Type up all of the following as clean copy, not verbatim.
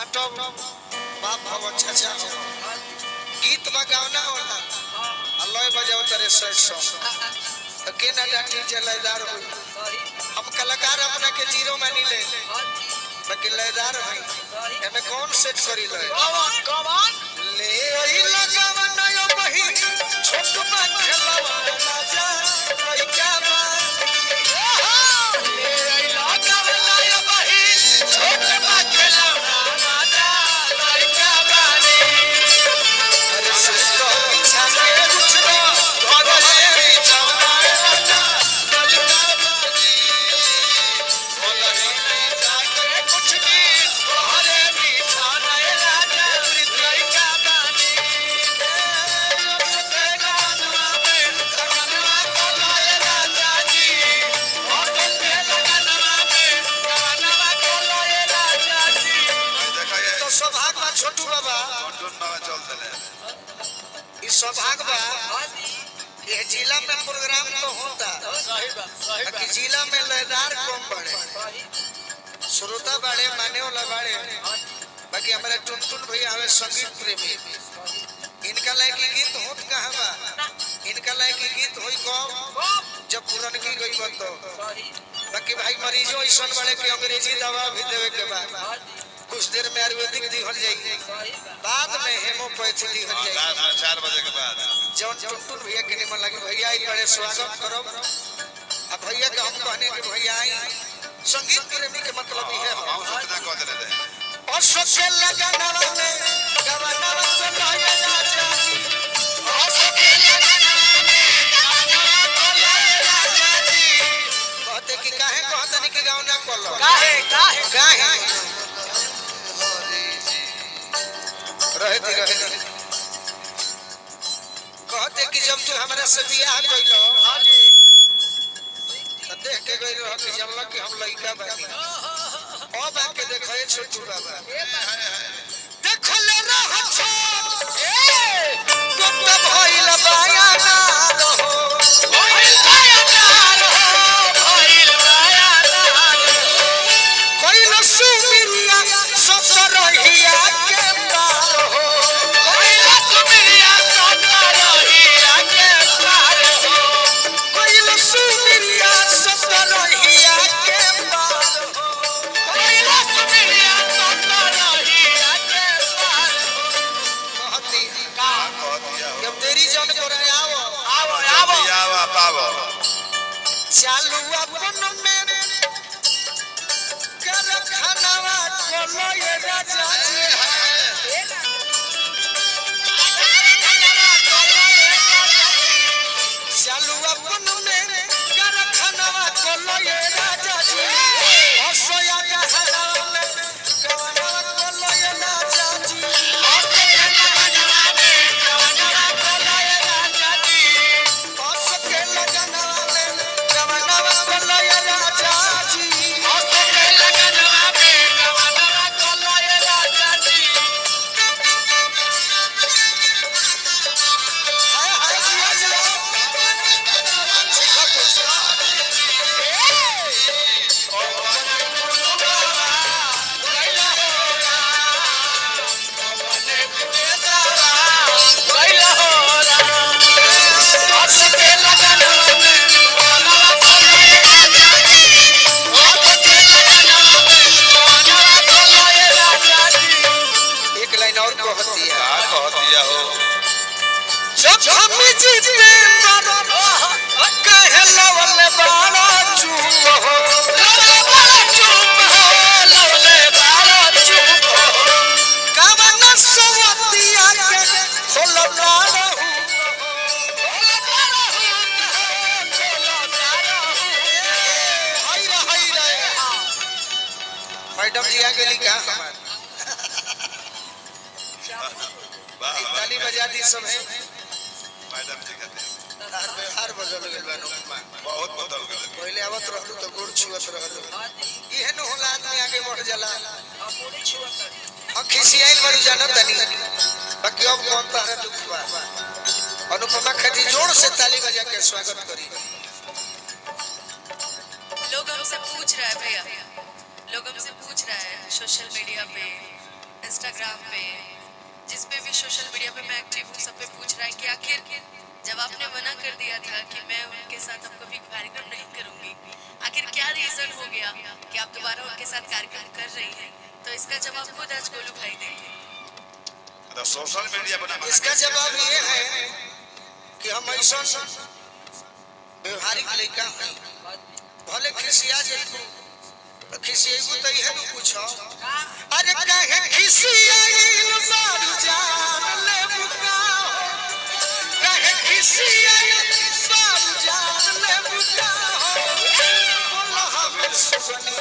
नाटक बाप भगवान चाचा गीत बगावना होला अल्लाह बजाओ तेरे सैसो तो के ना डाटी जलदार हो हम कलाकार अपना के जीरो मानी ले बाकी लयदार भाई एमे कौन सेट करी ले कौन ले ओई लगावना यो बही छोट में खेलावा राजा लइका ले ओई लगावना यो बही छोट में खेलावा राजा लइका बानी अरे सुतो पीछा में कुछ नहीं घरे बिछावना राजा लइका बानी घरे नहीं जाके कुछ नहीं घरे बिछावना राजा लइका बानी सते गानवा में गानवा कोलाए राजा जी सते गानवा में गानवा कोलाए राजा जी देखा ये तो सौभाग्य बा छोटू बाबा टुन बाबा चल चले ई सौभाग्य बा ये जिला में प्रोग्राम तो होता सही बात कि जिला में लयदार कम बड़े श्रोता बड़े माने वाला बड़े बाकी हमारे टुनटुन भैया हमें संगीत प्रेमी इनका लायकी गीत होत कहाँ बा इनका लायकी गीत होई कब जब पुरन की गई बत बाकी भाई मरीजों ऐसा बड़े के अंग्रेजी दवा भी देवे के बाद कुछ देर में आयुर्वेदिक दी हो जाएगी बाद में हेमोपैथी दी हो जाएगी रात में 4 बजे के बाद जौन टुनटुन भैया के निमन लगे भैया आई बड़े स्वागत करो अब भैया के हम कहने के भैया आई संगीत प्रेमी के मतलब ही है हम सोचना कह दे रहे और सोचे लगाना में गवाना तो लाया राजा जी और सोचे लगाना में गवाना तो लाया राजा जी कहते कि काहे कहते नहीं कि गावना कोलो काहे रहे दी कहते कि जब तू हमरा से बियाह कइलो त देख के गइल रह कि जब लग कि हम लइका बानी ओ बा के देखै छोटू बाबा देखले रह छो गुप्त भइल बाया ना रहो भइल बाया ना कइल सुमिरिया सतरहिया के पार हो कइल सुमिरिया सतरहिया के पार हो कइल सुमिरिया सतरहिया के पार हो कइल सुमिरिया सतरहिया के पार हो कहती का कह दिया हो जब तेरी जन करे आओ आवा पावो चालू अपन में कर खानावा कोलो ये राजा जी चालू अपन में कर खानावा कोलो ये राजा जी हसोया के हनावा में गवनावा कोलो ये राजा जी हसोया के हनावा में गवनावा कोलो ये राजा जी हसो के लगनावा में गवनावा कोलो ये राजा जी हसो के लगनावा में गवनावा कोलो ये राजा जी हाय हाय जिया जिया सिखा कुछ एक लाइन और कहती है कह दिया हो जब हम जीते कहे लवले बाड़ा चुप हो लवले बाड़ा चुप हो लवले बाड़ा चुप हो कवन सवतिया के खोल बाड़ा मैडम जी आ गेली का हमार वाह ताली बजा दी सब है मैडम जी कहते हैं व्यवहार बदल गेल बा नुकमा बहुत बदल गए पहले आवत रहलू तो गोड़ छुअत रहलू इहे न होला आदमी आगे बढ़ जाला खिसियाइल बड़ी जानत तनी बाकी अब कौन तारा दुख बा अनुपमा खटी जोर से ताली बजा के स्वागत करी लोग हमसे पूछ रहा है भैया, लोग हमसे पूछ रहा है सोशल मीडिया पे इंस्टाग्राम पे, जिस पे भी सोशल मीडिया पे मैं एक्टिव हूँ, सब पे पूछ रहा है कि आखिर जब आपने मना कर दिया था कि मैं उनके साथ अब कभी कार्यक्रम नहीं करूंगी, आखिर क्या रीजन हो गया कि आप दोबारा उनके साथ कार्यक्रम कर रही हैं? तो इसका जवाब खुद आज गोलू भाई देंगे। तो सोशल मीडिया पर इसका जवाब ये है कि हम ऐसा व्यवहारिक लड़का हैं, भले खिसिया जेबू खिसिएबू तो यह न पूछो अरे काहे खिसियाइल बारू जान ले बुका काहे खिसियाइल बारू जान ले बुका बोला हमर सुगनी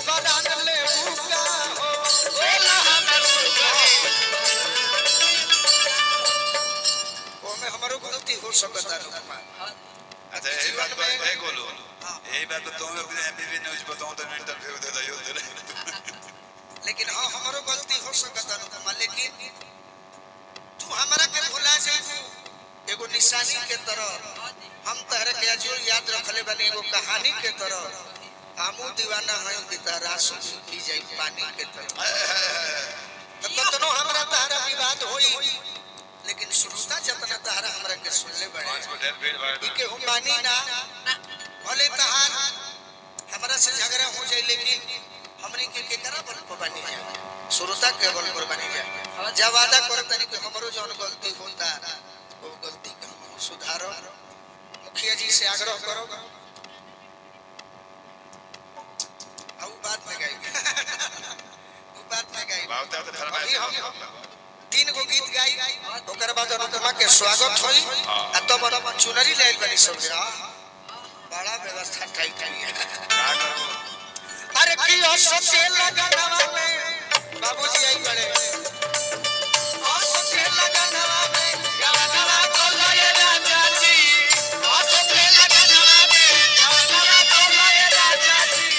बरान ले बुका बोला हमर सुगनी वो में हमारो गलती हो सकता है। अच्छा यही बात पर है गोलू, यही बात तो तुम लोग एमबीबी न्यूज़ बताऊं तो इंटरव्यू दे दो लेकिन हाँ हमारो गलती हो सकता है, लेकिन तू हमारा के भुला जाबू एगो निशानी के तरह हम तहरा के जो याद रखले बने एगो कहानी के तरह हमू दीवाना है कि तारा आंसू पी जाई पानी के तरह तो कतनो हमरा तहरा विवाद होई लेकिन श्रोता जतना तहरा हमरा के सुनले बड़े के हम मानी ना भले तहार हमरा से झगड़ा हो जाए लेकिन हमनी के केकरा बल पर बनी जाए श्रोता के बल पर बनी जाए जब वादा करतनी कि हमरो जौन गलती होता वो गलती के हम सुधारो मुखिया जी से आग्रह करो अब बात में गई वो बात में गई बात तो फरमाइश हम 3 गो गीत गाई ओकर बाद अनुपमा के स्वागत होई आ तब चुनरी लेल बनी सब बड़ा व्यवस्था टाइट है क्या करो अरे की सोचे लगनवा में बाबूजी आई बड़े और सोचे लगनवा में गावनवा बोलो ये राजा जी और सोचे लगनवा में गावनवा बोलो ये राजा जी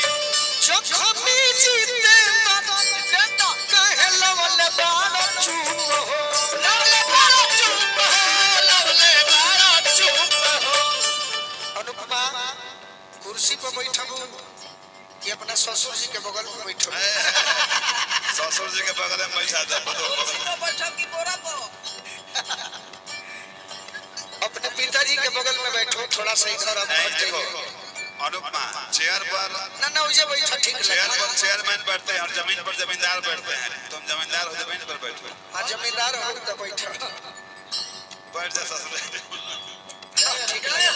जो खमी जीते मत कहे लवले बारो चुप हो लवले बारो चुप हो लवले बारो चुप हो अनुपमा कुर्सी पर बैठबू कि अपना ससुर जी के बगल में बैठो ससुर जी के बगल में बैठा दे बैठो की बोरा को अपने पिताजी के बगल में बैठो थोड़ा सा इधर अब हट देखो जाइए अनुपमा चेयर पर ना उसे बैठो ठीक चेयर लगे पर चेयरमैन बैठते हैं और जमीन पर जमींदार बैठते हैं, तुम जमींदार हो जमीन पर बैठो हाँ जमींदार हो तो बैठो बैठ जा ससुर ठीक लगे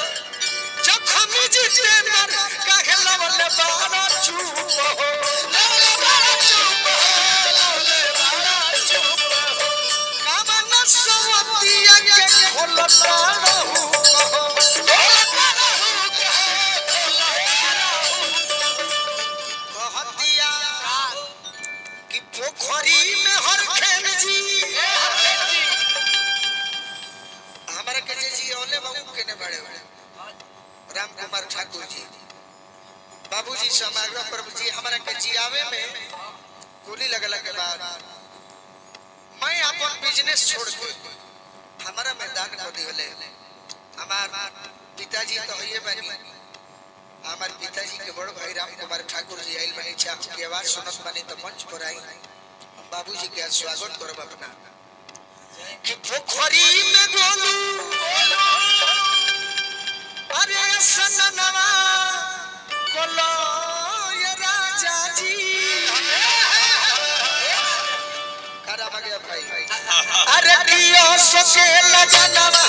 जब हम जीते मर काहे लवले बारा चुप हो लवले बारा चुप हो लवले बारा चुप हो कामना सवतिया के खोलता रहू कहो खोलता रहू कहो कहतिया कि पोखरी में हर खेन जी हमारे के जी ओले बाबू के ने बड़े राम कुमार ठाकुर जी बाबूजी समाग्र प्रभु जी हमारा के जियावे में गोली लगला के बाद मैं अपन बिजनेस छोड़ के हमारा मैदान को दिहले हमार पिताजी तो होइए बनी हमार पिताजी के बड़ भाई राम कुमार ठाकुर जी आइल बनी छा के आवाज सुनत बनी तो मंच पर आई हम बाबूजी के स्वागत करब अपना कि पोखरी में गोलू अरे सननवा कोलो ये राजा जी करा मगे भाई अरे कियो सोचे लगनवा